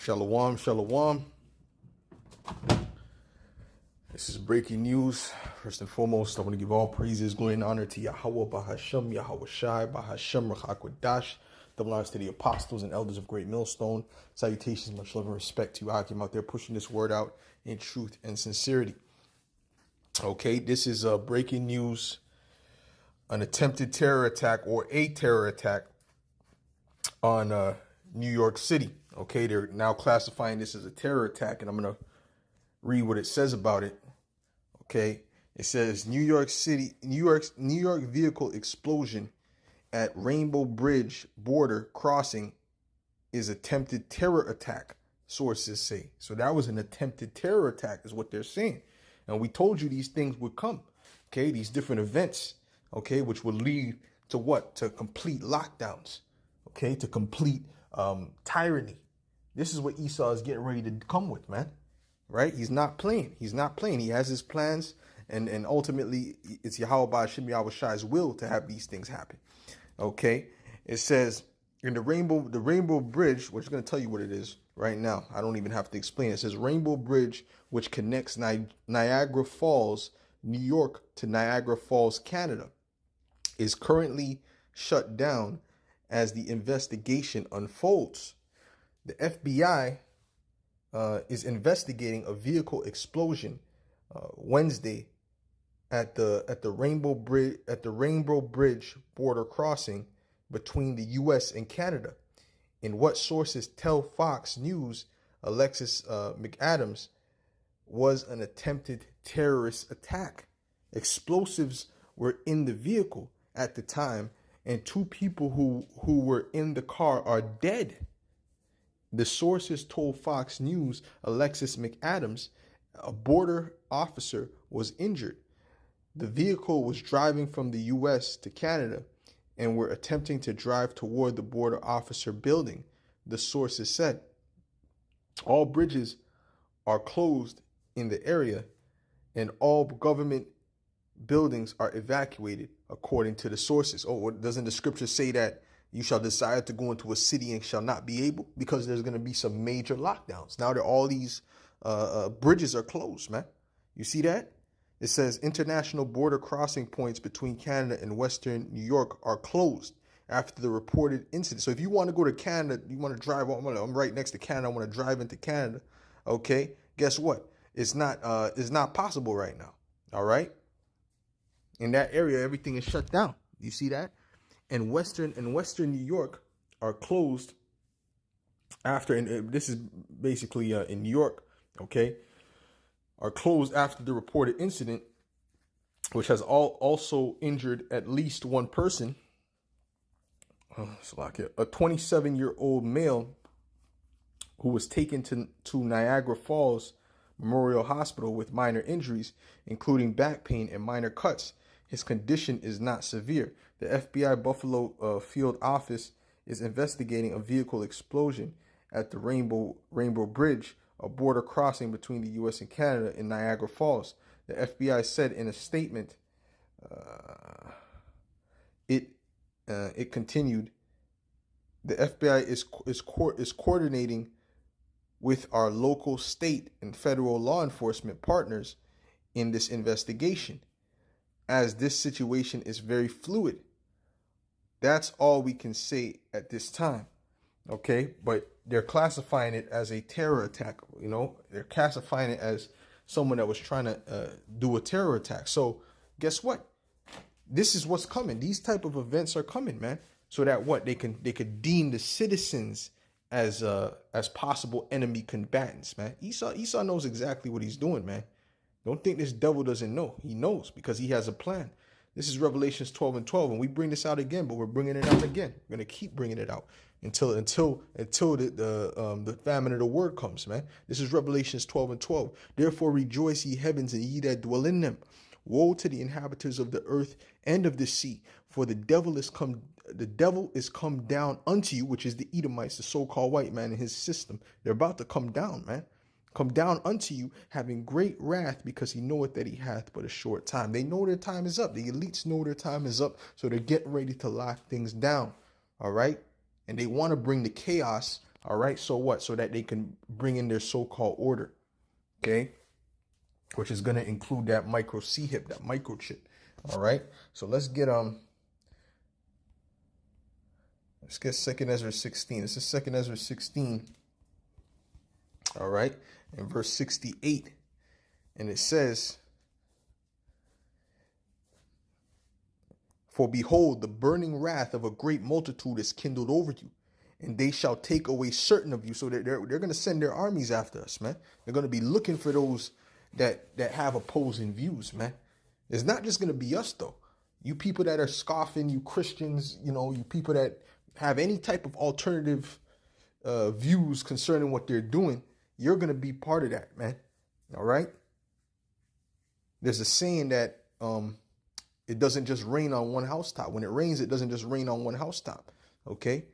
Shalom, shalom. This is breaking news. First and foremost, I want to give all praises, glory, and honor to Yahweh, Bahashem, Yahweh Shai, Bahashem, Rachakwadash. Double honors to the apostles and elders of Great Millstone. Salutations, much love and respect to you, Hakim, out there pushing this word out in truth and sincerity. Okay, this is breaking news. An attempted terror attack or a terror attack on New York City. Okay, they're now classifying this as a terror attack, and I'm going to read what it says about it. Okay, it says New York vehicle explosion at Rainbow Bridge border crossing is attempted terror attack, sources say. So that was an attempted terror attack is what they're saying. And we told you these things would come. Okay, these different events, okay, which will lead to what? To complete lockdowns. Okay, to complete tyranny. This is what Esau is getting ready to come with, man. Right? He's not playing. He's not playing. He has his plans, and ultimately it's Yahweh Ba'ashem Yahweh Shai's will to have these things happen. Okay? It says in the Rainbow Bridge, which is going to tell you what it is right now. I don't even have to explain it. It says Rainbow Bridge, which connects Niagara Falls, New York to Niagara Falls, Canada, is currently shut down as the investigation unfolds. The FBI is investigating a vehicle explosion Wednesday at the Rainbow Bridge border crossing between the U.S. and Canada. In what sources tell Fox News, Alexis McAdams was an attempted terrorist attack. Explosives were in the vehicle at the time, and two people who were in the car are dead. The sources told Fox News Alexis McAdams, a border officer, was injured. The vehicle was driving from the U.S. to Canada and were attempting to drive toward the border officer building, the sources said. All bridges are closed in the area and all government buildings are evacuated, according to the sources. Oh, doesn't the scripture say that you shall desire to go into a city and shall not be able? Because there's going to be some major lockdowns. Now that all these bridges are closed, man. You see that? It says international border crossing points between Canada and Western New York are closed after the reported incident. So if you want to go to Canada, you want to drive, I'm right next to Canada, I want to drive into Canada. Okay, guess what? It's not possible right now. All right. In that area, everything is shut down. You see that? And Western New York are closed after, and this is basically in New York, okay, are closed after the reported incident, which has also injured at least one person. It's like a 27-year-old male who was taken to Niagara Falls Memorial Hospital with minor injuries, including back pain and minor cuts. His condition is not severe. The FBI Buffalo field office is investigating a vehicle explosion at the Rainbow Bridge, a border crossing between the U.S. and Canada in Niagara Falls. The FBI said in a statement, it continued, the FBI is coordinating with our local, state, and federal law enforcement partners in this investigation, as this situation is very fluid. That's all we can say at this time. Okay, but they're classifying it as a terror attack. You know, they're classifying it as someone that was trying to do a terror attack. So guess what? This is what's coming. These type of events are coming, man. So that what they could deem the citizens as possible enemy combatants, man. Esau knows exactly what he's doing, man. Don't think this devil doesn't know. He knows because he has a plan. This is Revelations 12:12, and we bring this out again, but we're bringing it out again. We're gonna keep bringing it out until the famine of the word comes, man. This is Revelations 12:12. Therefore rejoice, ye heavens, and ye that dwell in them. Woe to the inhabitants of the earth and of the sea, for the devil is come down unto you, which is the Edomites, the so-called white man and his system. They're about to come down, man. Come down unto you, having great wrath, because he knoweth that he hath but a short time. They know their time is up. The elites know their time is up, so they're getting ready to lock things down. All right? And they want to bring the chaos All right. So what? So that they can bring in their so-called order. Okay. Which is going to include that micro C-hip, that microchip. All right. So let's get 2nd Ezra 16. This is 2nd Ezra 16. All right. In verse 68. And it says, "For behold, the burning wrath of a great multitude is kindled over you, and they shall take away certain of you." So they're going to send their armies after us, man. They're going to be looking for those that have opposing views, man. It's not just going to be us, though. You people that are scoffing, you Christians, you people that have any type of alternative views concerning what they're doing, you're going to be part of that, man. All right. There's a saying that it doesn't just rain on one housetop. When it rains, it doesn't just rain on one housetop. Okay.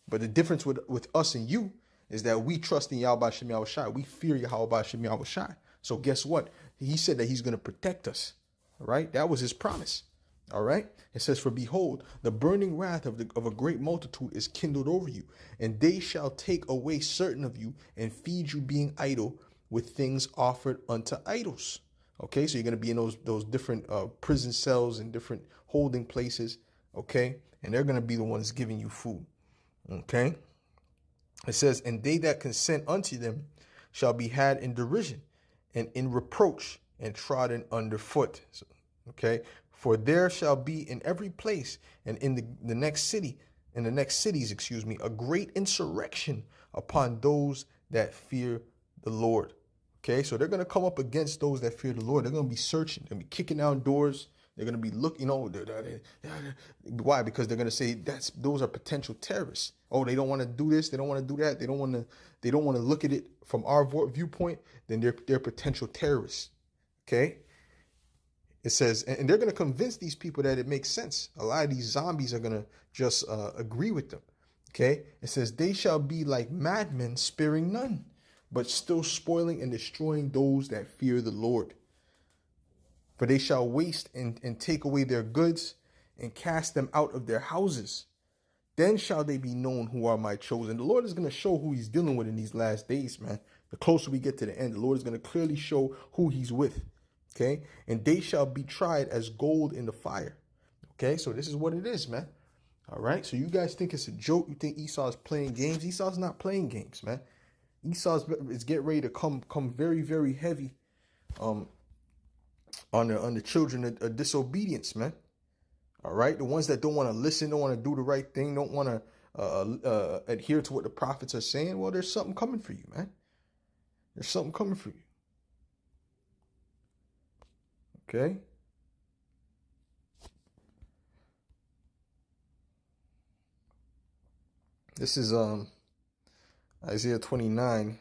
But the difference with us and you is that we trust in Yahweh Shem Yahweh Shai. We fear Yahweh Shem Yahweh Shai. So guess what? He said that he's going to protect us. All right. That was his promise. All right. It says, "For behold, the burning wrath of a great multitude is kindled over you, and they shall take away certain of you and feed you, being idle, with things offered unto idols." Okay. So you're going to be in those different prison cells and different holding places. Okay. And they're going to be the ones giving you food. Okay. It says, "And they that consent unto them shall be had in derision and in reproach and trodden under foot." So, okay. "For there shall be in every place and in the next city, in the next cities, a great insurrection upon those that fear the Lord." Okay. So they're going to come up against those that fear the Lord. They're going to be searching. They're going to be kicking down doors. They're going to be looking, why? Because they're going to say those are potential terrorists. Oh, they don't want to do this. They don't want to do that. They don't want to look at it from our viewpoint. Then they're potential terrorists. Okay. It says, and they're going to convince these people that it makes sense. A lot of these zombies are going to just agree with them. Okay. It says, "They shall be like madmen, sparing none, but still spoiling and destroying those that fear the Lord. For they shall waste and take away their goods and cast them out of their houses. Then shall they be known who are my chosen." The Lord is going to show who he's dealing with in these last days, man. The closer we get to the end, the Lord is going to clearly show who he's with. Okay. "And they shall be tried as gold in the fire." Okay. So this is what it is, man. All right. So you guys think it's a joke. You think Esau is playing games. Esau's not playing games, man. Esau is getting ready to come very, very heavy on the children of disobedience, man. All right. The ones that don't want to listen, don't want to do the right thing, don't want to adhere to what the prophets are saying. Well, there's something coming for you, man. There's something coming for you. Okay. This is Isaiah 29.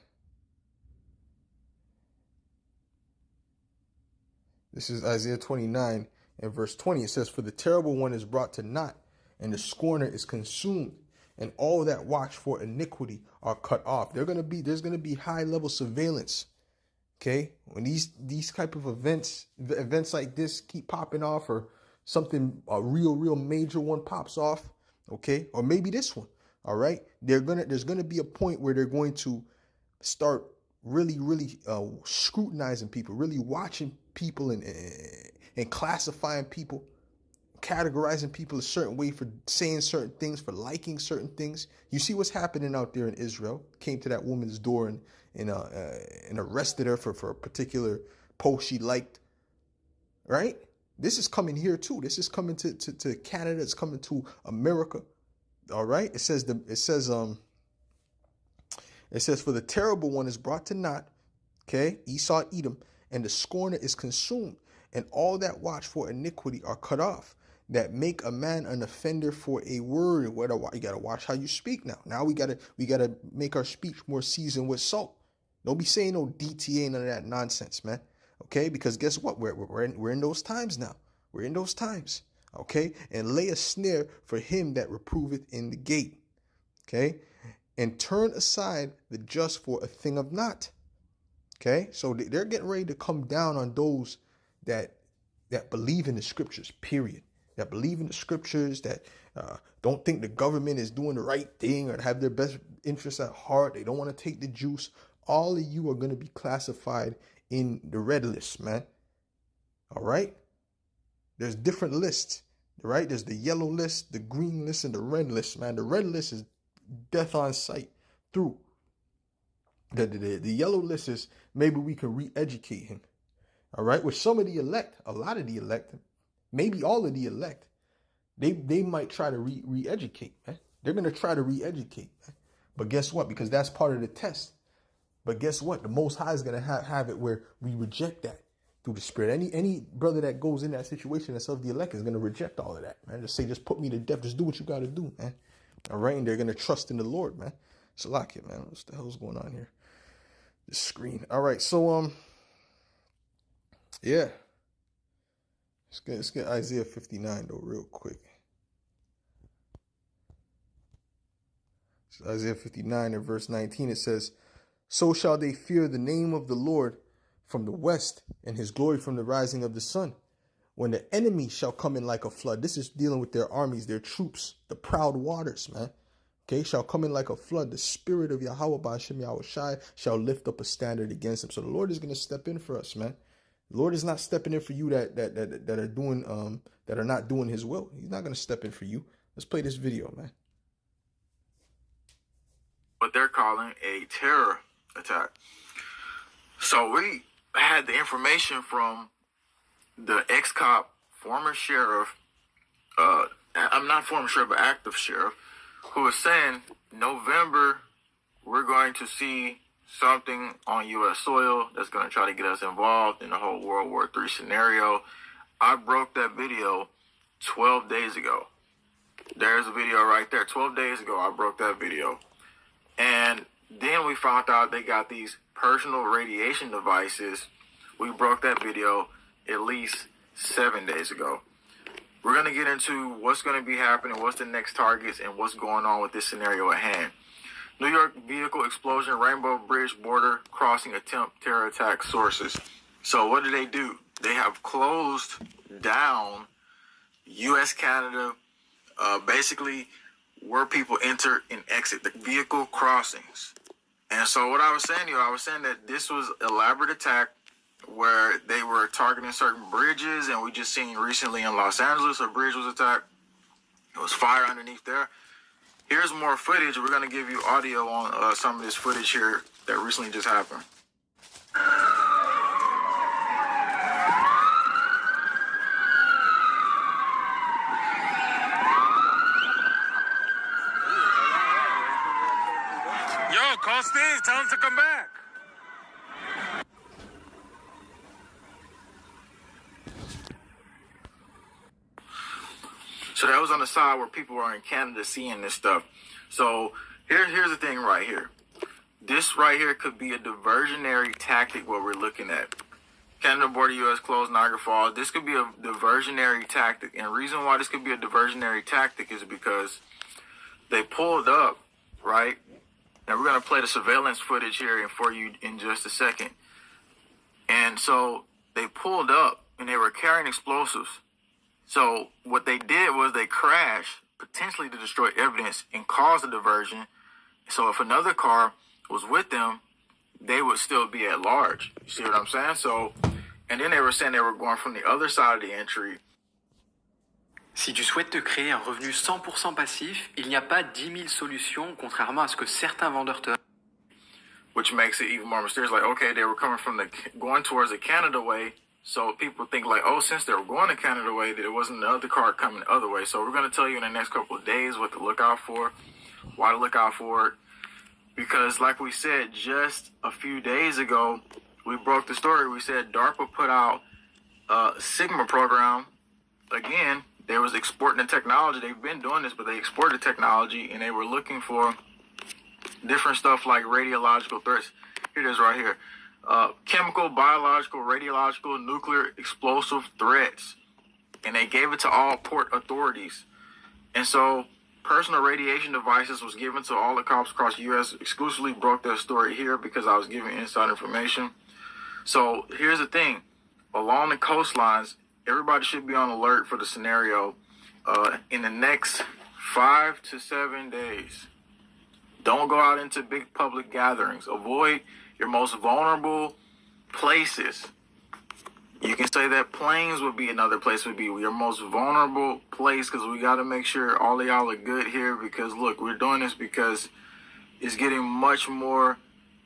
This is Isaiah 29 and verse 20. It says, "For the terrible one is brought to naught, and the scorner is consumed, and all that watch for iniquity are cut off." There's going to be high level surveillance. Okay. When these type of events like this keep popping off, or something, a real major one pops off. Okay. Or maybe this one. All right. There's going to be a point where they're going to start really scrutinizing people, really watching people and classifying people, categorizing people a certain way for saying certain things, for liking certain things. You see what's happening out there in Israel. Came to that woman's door and arrested her for a particular post she liked. Right? This is coming here too. This is coming to Canada. It's coming to America. All right. It says, "For the terrible one is brought to naught." Okay. Esau, Edom, "and the scorner is consumed, and all that watch for iniquity are cut off, that make a man an offender for a word." You got to watch how you speak now. Now we got to make our speech more seasoned with salt. Don't be saying no DTA, none of that nonsense, man. Okay. Because guess what? We're in those times now. We're in those times. Okay. "And lay a snare for him that reproveth in the gate." Okay. "And turn aside the just for a thing of naught." Okay. So they're getting ready to come down on those that believe in the scriptures, period. that believe in the scriptures, that don't think the government is doing the right thing or have their best interests at heart. They don't want to take the juice. All of you are going to be classified in the red list, man. All right? There's different lists, right? There's the yellow list, the green list, and the red list, man. The red list is death on sight through. The yellow list is maybe we can re-educate him. All right? With some of the elect, a lot of the elect, maybe all of the elect, they might try to re-educate, man. They're going to try to re-educate, man. But guess what? Because that's part of the test. But guess what? The Most High is going to have it where we reject that through the Spirit. Any brother that goes in that situation that's of the elect is going to reject all of that, man. Just say, just put me to death. Just do what you got to do, man. All right? And they're going to trust in the Lord, man. Salakia, man. What the hell's going on here? This screen. All right. So, yeah. Let's get Isaiah 59, though, real quick. So Isaiah 59 and verse 19, it says, "So shall they fear the name of the Lord from the west, and his glory from the rising of the sun. When the enemy shall come in like a flood." This is dealing with their armies, their troops, the proud waters, man. Okay, shall come in like a flood. The Spirit of Yahweh Ba'ashem Yahushai shall lift up a standard against him. So the Lord is going to step in for us, man. The Lord is not stepping in for you that are doing that are not doing his will. He's not going to step in for you. Let's play this video, man. What they're calling a terror attack. So we had the information from the ex-cop, former sheriff, I'm not former sheriff, but active sheriff, who was saying November we're going to see something on U.S. soil that's going to try to get us involved in the whole World War III scenario. I broke that video 12 days ago. There's a video right there. 12 days ago, I broke that video. And then we found out they got these personal radiation devices. We broke that video at least 7 days ago. We're going to get into what's going to be happening, what's the next targets, and what's going on with this scenario at hand. New York vehicle explosion, Rainbow Bridge border crossing attempt, terror attack sources. So what do? They have closed down U.S., Canada, basically where people enter and exit, the vehicle crossings. And so what I was saying that this was an elaborate attack where they were targeting certain bridges, and we just seen recently in Los Angeles a bridge was attacked. It was fire underneath there. Here's more footage. We're going to give you audio on some of this footage here that recently just happened. Yo, call Steve. Tell him to come back. So that was on the side where people are in Canada seeing this stuff. So here's the thing right here. This right here could be a diversionary tactic, what we're looking at. Canada border, U.S. closed, Niagara Falls. This could be a diversionary tactic. And the reason why this could be a diversionary tactic is because they pulled up, right? And we're going to play the surveillance footage here for you in just a second. And so they pulled up and they were carrying explosives. So what they did was they crashed, potentially to destroy evidence and cause a diversion. So if another car was with them, they would still be at large. You see what I'm saying? So, and then they were saying they were going from the other side of the entry. Si tu souhaites te créer un revenu 100% passif, il n'y a pas 10 000 solutions, contrairement à ce que certains vendeurs te... Which makes it even more mysterious. Like, okay, they were coming from going towards the Canada way. So people think like, oh, since they were going to Canada way, that it wasn't the other car coming the other way. So we're going to tell you in the next couple of days what to look out for, why to look out for it. Because like we said, just a few days ago, we broke the story. We said DARPA put out a Sigma program. Again, they was exporting the technology. They've been doing this, but they exported technology, and they were looking for different stuff like radiological threats. Here it is right here. Chemical, biological, radiological, nuclear, explosive threats. And they gave it to all port authorities. And so personal radiation devices was given to all the cops across the U.S. Exclusively broke that story here because I was giving inside information. So here's the thing. Along the coastlines, everybody should be on alert for the scenario in the next 5 to 7 days. Don't go out into big public gatherings. Avoid your most vulnerable places. You can say that planes would be another place, would be your most vulnerable place, because we got to make sure all of y'all are good here, because look, we're doing this because it's getting much more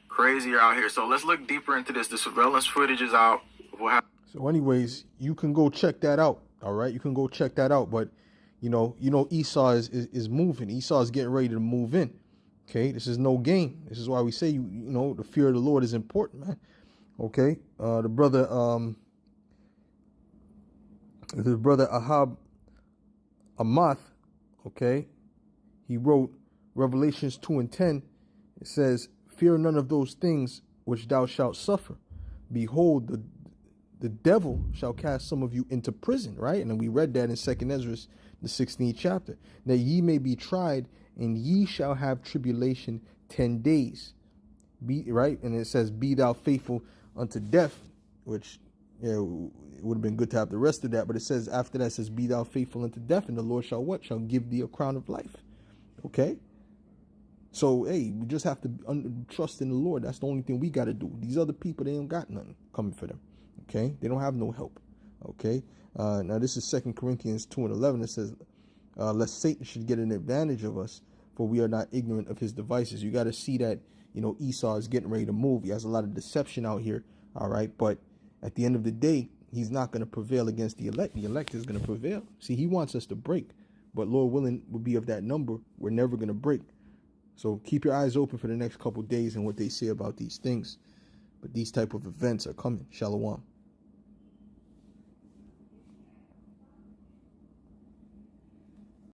crazier out here. So let's look deeper into this. The surveillance footage is out. So anyways, you can go check that out. All right, you can go check that out. But you know Esau is moving. Esau is getting ready to move in. Okay, this is no game. This is why we say, you know, the fear of the Lord is important, man. Okay, the brother Ahab Amath, okay, he wrote Revelations 2:10. It says, "Fear none of those things which thou shalt suffer. Behold, the devil shall cast some of you into prison," right? And then we read that in 2nd Ezra, the 16th chapter. "That ye may be tried, and ye shall have tribulation 10 days. Be right," and it says, "Be thou faithful unto death," which, yeah, it would have been good to have the rest of that, but it says after that, it says, "Be thou faithful unto death, and the Lord shall" what? "Shall give thee a crown of life." Okay? So, hey, we just have to trust in the Lord. That's the only thing we got to do. These other people, they don't got nothing coming for them. Okay? They don't have no help. Okay? Now, this is 2 Corinthians 2:11. It says, "Lest Satan should get an advantage of us, for we are not ignorant of his devices." You got to see that, you know, Esau is getting ready to move. He has a lot of deception out here. All right? But at the end of the day, he's not going to prevail against the elect. The elect is going to prevail. See, he wants us to break. But Lord willing, will be of that number. We're never going to break. So keep your eyes open for the next couple days and what they say about these things. But these type of events are coming. Shalom.